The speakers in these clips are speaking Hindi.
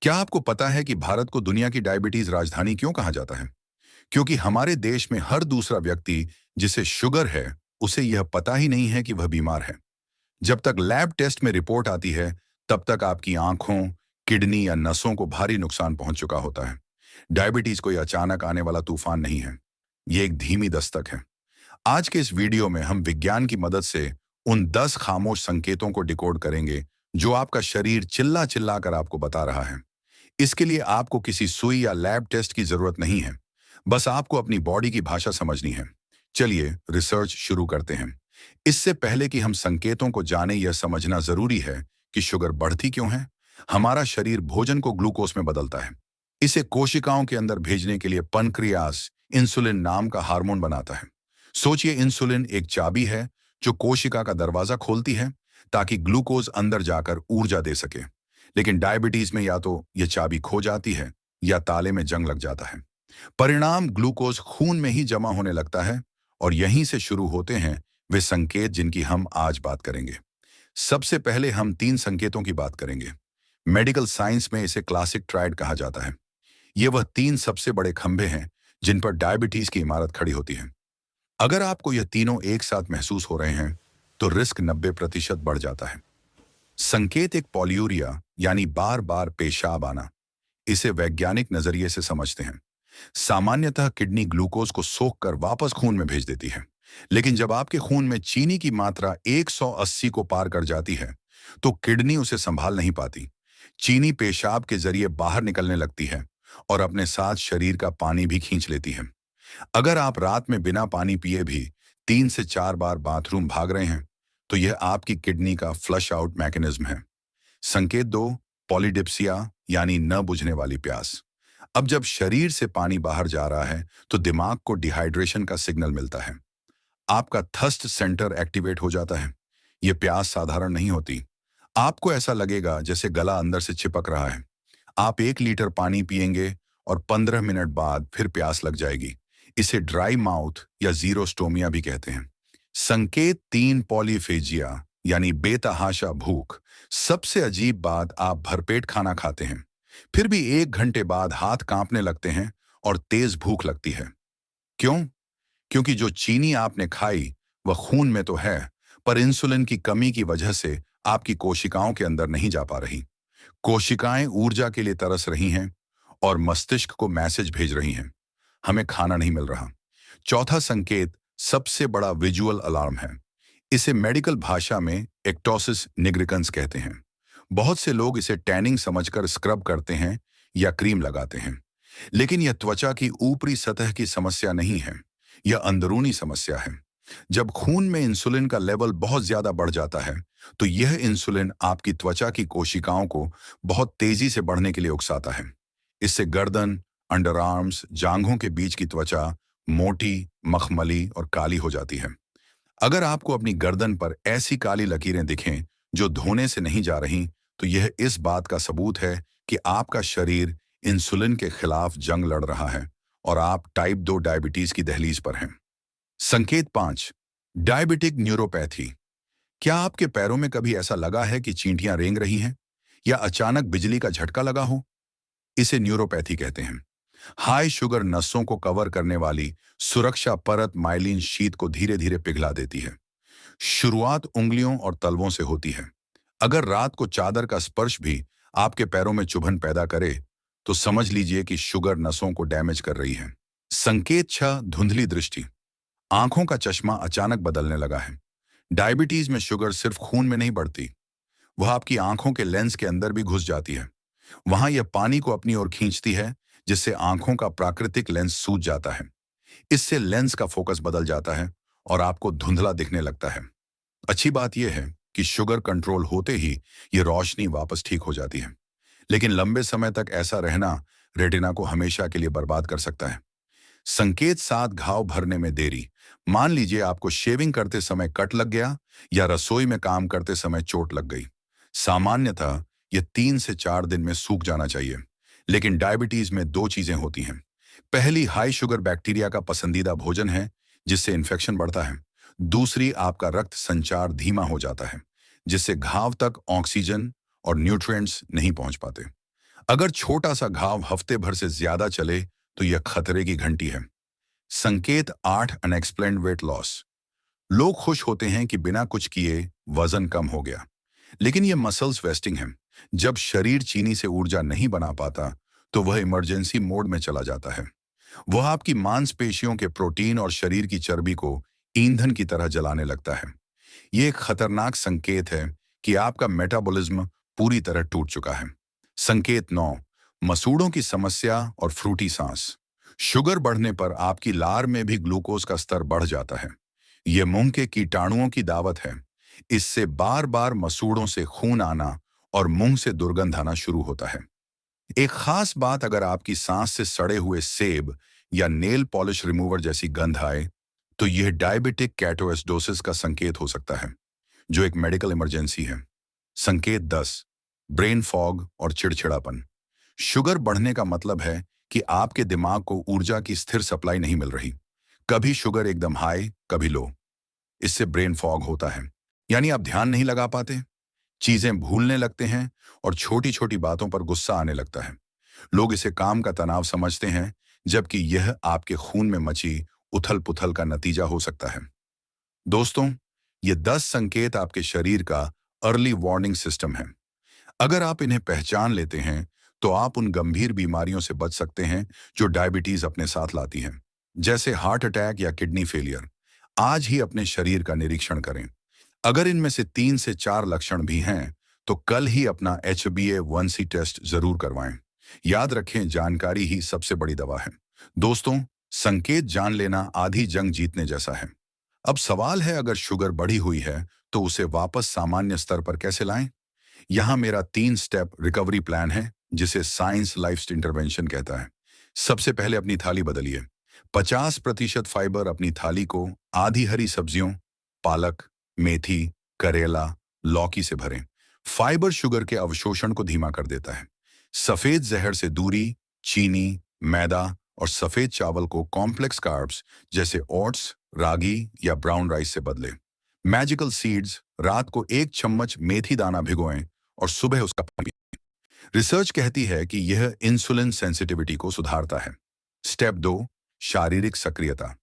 क्या आपको पता है कि भारत को दुनिया की डायबिटीज राजधानी क्यों कहा जाता है? क्योंकि हमारे देश में हर दूसरा व्यक्ति जिसे शुगर है, उसे यह पता ही नहीं है कि वह बीमार है। जब तक लैब टेस्ट में रिपोर्ट आती है, तब तक आपकी आंखों, किडनी या नसों को भारी नुकसान पहुंच चुका होता है। डायबिटीज कोई अचानक आने वाला तूफान नहीं है। ये एक धीमी दस्तक है। आज के इस वीडियो में हम विज्ञान की मदद से उन 10 खामोश संकेतों को डिकोड करेंगे, जो आपका शरीर चिल्ला चिल्ला कर आपको बता रहा है। इसके लिए आपको किसी सुई या लैब टेस्ट की जरूरत नहीं है। बस आपको अपनी बॉडी की भाषा समझनी है। चलिए रिसर्च शुरू करते हैं। इससे पहले कि हम संकेतों को जाने, यह समझना जरूरी है कि शुगर बढ़ती क्यों है। हमारा शरीर भोजन को ग्लूकोज में बदलता है। इसे कोशिकाओं के अंदर भेजने के लिए पनक्रियास इंसुलिन नाम का हार्मोन बनाता है। सोचिए, इंसुलिन एक चाबी है जो कोशिका का दरवाजा खोलती है ताकि ग्लूकोज अंदर जाकर ऊर्जा दे सके। लेकिन डायबिटीज में या तो यह चाबी खो जाती है या ताले में जंग लग जाता है। परिणाम ग्लूकोज खून में ही जमा होने लगता है और यहीं से शुरू होते हैं वे संकेत जिनकी हम आज बात करेंगे। सबसे पहले हम 3 संकेतों की बात करेंगे। मेडिकल साइंस में इसे क्लासिक ट्रायड कहा जाता है। ये वह 3 सबसे बड़े खंभे हैं जिन पर डायबिटीज की इमारत खड़ी होती है। अगर आपको यह तीनों एक साथ महसूस हो रहे हैं, तो रिस्क 90% बढ़ जाता है। संकेत एक पॉल्यूरिया यानी बार बार पेशाब आना। इसे वैज्ञानिक नजरिए से समझते हैं। सामान्यतः किडनी ग्लूकोज को सोखकर वापस खून में भेज देती है। लेकिन जब आपके खून में चीनी की मात्रा 180 को पार कर जाती है, तो किडनी उसे संभाल नहीं पाती। चीनी पेशाब के जरिए बाहर निकलने लगती है और अपने साथ शरीर का पानी भी खींच लेती है। अगर आप रात में बिना पानी पिए भी 3 से 4 बार बाथरूम भाग रहे हैं, तो यह आपकी किडनी का फ्लश आउट मैकेनिज्म है। संकेत 2, पॉलीडिप्सिया यानी न बुझने वाली प्यास। अब जब शरीर से पानी बाहर जा रहा है, तो दिमाग को डिहाइड्रेशन का सिग्नल मिलता है। आपका थर्स्ट सेंटर एक्टिवेट हो जाता है। यह प्यास साधारण नहीं होती। आपको ऐसा लगेगा जैसे गला अंदर से चिपक रहा है। आप 1 लीटर पानी पिएंगे और 15 मिनट बाद फिर प्यास लग जाएगी। इसे ड्राई माउथ या जीरोस्टोमिया भी कहते हैं। संकेत 3, पॉलीफेजिया यानी बेतहाशा भूख। सबसे अजीब बात, आप भरपेट खाना खाते हैं, फिर भी 1 घंटे बाद हाथ कांपने लगते हैं और तेज भूख लगती है। क्यों? क्योंकि जो चीनी आपने खाई वह खून में तो है, पर इंसुलिन की कमी की वजह से आपकी कोशिकाओं के अंदर नहीं जा पा रही। कोशिकाएं ऊर्जा के लिए तरस रही हैं और मस्तिष्क को मैसेज भेज रही हैं, हमें खाना नहीं मिल रहा। चौथा संकेत सबसे बड़ा विजुअल अलार्म है। इसे मेडिकल भाषा में एक्टोसिस निग्रिकन्स कहते हैं। बहुत से लोग इसे टैनिंग समझकर स्क्रब करते हैं या क्रीम लगाते हैं। लेकिन यह त्वचा की ऊपरी सतह की समस्या नहीं है, यह अंदरूनी समस्या है। जब खून में इंसुलिन का लेवल बहुत ज्यादा बढ़ जाता है, तो यह इंसुलिन आपकी त्वचा की कोशिकाओं को बहुत तेजी से बढ़ने के लिए उकसाता है। इससे गर्दन, अंडर आर्म्स, जांघों के बीच की त्वचा मोटी, मखमली और काली हो जाती है। अगर आपको अपनी गर्दन पर ऐसी काली लकीरें दिखें जो धोने से नहीं जा रही, तो यह इस बात का सबूत है कि आपका शरीर इंसुलिन के खिलाफ जंग लड़ रहा है और आप टाइप 2 डायबिटीज की दहलीज पर हैं। संकेत 5, डायबिटिक न्यूरोपैथी। क्या आपके पैरों में कभी ऐसा लगा है कि चींटियां रेंग रही हैं या अचानक बिजली का झटका लगा हो? इसे न्यूरोपैथी कहते हैं। हाई शुगर नसों को कवर करने वाली सुरक्षा परत माइलिन शीथ को धीरे धीरे पिघला देती है। शुरुआत उंगलियों और तलवों से होती है। अगर रात को चादर का स्पर्श भी आपके पैरों में चुभन पैदा करे, तो समझ लीजिए कि शुगर नसों को डैमेज कर रही है। संकेत 6, धुंधली दृष्टि। आंखों का चश्मा अचानक बदलने लगा है। डायबिटीज में शुगर सिर्फ खून में नहीं बढ़ती, वह आपकी आंखों के लेंस के अंदर भी घुस जाती है। वहां यह पानी को अपनी ओर खींचती है, जिससे आंखों का प्राकृतिक लेंस सूज जाता है। इससे लेंस का फोकस बदल जाता है और आपको धुंधला दिखने लगता है। अच्छी बात यह है कि शुगर कंट्रोल होते ही ये रोशनी वापस ठीक हो जाती है, लेकिन लंबे समय तक ऐसा रहना रेटिना को हमेशा के लिए बर्बाद कर सकता है। संकेत 7, घाव भरने में देरी। मान लीजिए आपको शेविंग करते समय कट लग गया या रसोई में काम करते समय चोट लग गई। सामान्यतः यह 3 से 4 दिन में सूख जाना चाहिए, लेकिन डायबिटीज में 2 चीजें होती हैं। पहली, हाई शुगर बैक्टीरिया का पसंदीदा भोजन है, जिससे इन्फेक्शन बढ़ता है। दूसरी, आपका रक्त संचार धीमा हो जाता है, जिससे घाव तक ऑक्सीजन और न्यूट्रिएंट्स नहीं पहुंच पाते। अगर छोटा सा घाव हफ्ते भर से ज्यादा चले तो यह खतरे की घंटी है। संकेत 8, अनएक्सप्लेन्ड वेट लॉस। लोग खुश होते हैं कि बिना कुछ किए वजन कम हो गया, लेकिन यह मसल्स वेस्टिंग है। जब शरीर चीनी से ऊर्जा नहीं बना पाता तो वह इमरजेंसी मोड में चला जाता है। वह आपकी मांसपेशियों के प्रोटीन और शरीर की चर्बी को ईंधन की तरह जलाने लगता है। यह एक खतरनाक संकेत है कि आपका मेटाबॉलिज्म पूरी तरह टूट चुका है। संकेत 9, मसूड़ों की समस्या और फ्रूटी सांस। शुगर बढ़ने पर आपकी लार में भी ग्लूकोज का स्तर बढ़ जाता है। यह मुंह के कीटाणुओं की दावत है। इससे बार बार मसूड़ों से खून आना और मुंह से दुर्गंध आना शुरू होता है। एक खास बात, अगर आपकी सांस से सड़े हुए सेब या नेल पॉलिश रिमूवर जैसी गंध आए तो यह डायबिटिक कैटोएसिडोसिस का संकेत हो सकता है, जो एक मेडिकल इमरजेंसी है। संकेत 10, ब्रेन फॉग और चिड़चिड़ापन। शुगर बढ़ने का मतलब है कि आपके दिमाग को ऊर्जा की स्थिर सप्लाई नहीं मिल रही। कभी शुगर एकदम हाई, कभी लो। इससे ब्रेन फॉग होता है, यानी आप ध्यान नहीं लगा पाते, चीजें भूलने लगते हैं और छोटी छोटी बातों पर गुस्सा आने लगता है। लोग इसे काम का तनाव समझते हैं, जबकि यह आपके खून में मची उथल पुथल का नतीजा हो सकता है। दोस्तों, ये 10 संकेत आपके शरीर का अर्ली वार्निंग सिस्टम है। अगर आप इन्हें पहचान लेते हैं तो आप उन गंभीर बीमारियों से बच सकते हैं जो डायबिटीज अपने साथ लाती हैं, जैसे हार्ट अटैक या किडनी फेलियर। आज ही अपने शरीर का निरीक्षण करें। अगर इनमें से 3 से 4 लक्षण भी हैं तो कल ही अपना HbA1c टेस्ट जरूर करवाएं। याद रखें, जानकारी ही सबसे बड़ी दवा है। दोस्तों, संकेत जान लेना आधी जंग जीतने जैसा है। अब सवाल है, अगर शुगर बढ़ी हुई है तो उसे वापस सामान्य स्तर पर कैसे लाएं? यहाँ मेरा 3 स्टेप रिकवरी प्लान है, जिसे साइंस लाइफ इंटरवेंशन कहता है। सबसे पहले अपनी थाली बदलिए। 50% फाइबर अपनी थाली को आधी हरी सब्जियों, पालक, मेथी, करेला, लौकी से भरें। फाइबर शुगर के अवशोषण को धीमा कर देता है। सफेद जहर से दूरी, चीनी, मैदा और सफेद चावल को कॉम्प्लेक्स कार्ब्स जैसे ओट्स, रागी या ब्राउन राइस से बदलें। मैजिकल सीड्स, रात को 1 चम्मच मेथी दाना भिगोएं और सुबह उसका पानी पिएं। रिसर्च कहती है कि यह इंसुलिन सेंसिटिविटी को सुधारता है। स्टेप 2, शारीरिक सक्रियता।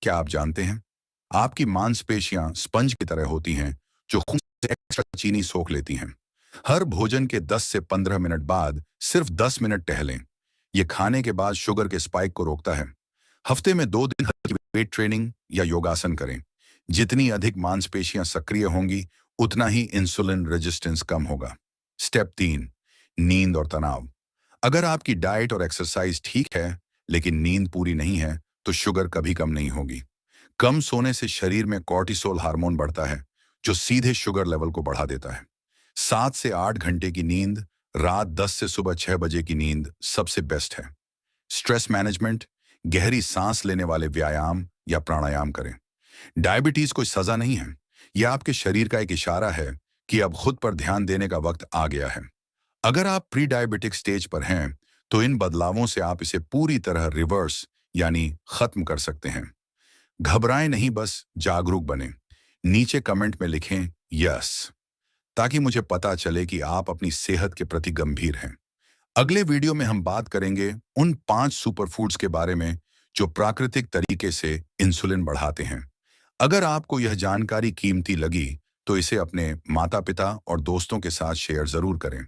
क्या आप जानते हैं, आपकी मांसपेशियां स्पंज की तरह होती हैं, जो खून से एक्स्ट्रा चीनी सोख लेती हैं। हर भोजन के 10 से 15 मिनट बाद सिर्फ 10 मिनट टहलें। यह खाने के बाद शुगर के स्पाइक को रोकता है। हफ्ते में 2 दिन हल्की वेट ट्रेनिंग या योगासन करें। जितनी अधिक मांसपेशियां सक्रिय होंगी, उतना ही इंसुलिन रेजिस्टेंस कम होगा। स्टेप 3, नींद और तनाव। अगर आपकी डाइट और एक्सरसाइज ठीक है लेकिन नींद पूरी नहीं है तो शुगर कभी कम नहीं होगी। कम सोने से शरीर में कॉर्टिसोल हार्मोन बढ़ता है, जो सीधे शुगर लेवल को बढ़ा देता है। 7 से 8 घंटे की नींद, रात 10 से सुबह 6 बजे की नींद सबसे बेस्ट है। स्ट्रेस मैनेजमेंट, गहरी सांस लेने वाले व्यायाम या प्राणायाम करें। डायबिटीज कोई सजा नहीं है, यह आपके शरीर का एक इशारा है कि अब खुद पर ध्यान देने का वक्त आ गया है। अगर आप प्री डायबिटिक स्टेज पर हैं तो इन बदलावों से आप इसे पूरी तरह रिवर्स यानी खत्म कर सकते हैं। घबराएं नहीं, बस जागरूक बने। नीचे कमेंट में लिखें यस, ताकि मुझे पता चले कि आप अपनी सेहत के प्रति गंभीर हैं। अगले वीडियो में हम बात करेंगे उन 5 सुपरफूड्स के बारे में जो प्राकृतिक तरीके से इंसुलिन बढ़ाते हैं। अगर आपको यह जानकारी कीमती लगी तो इसे अपने माता पिता और दोस्तों के साथ शेयर जरूर करें।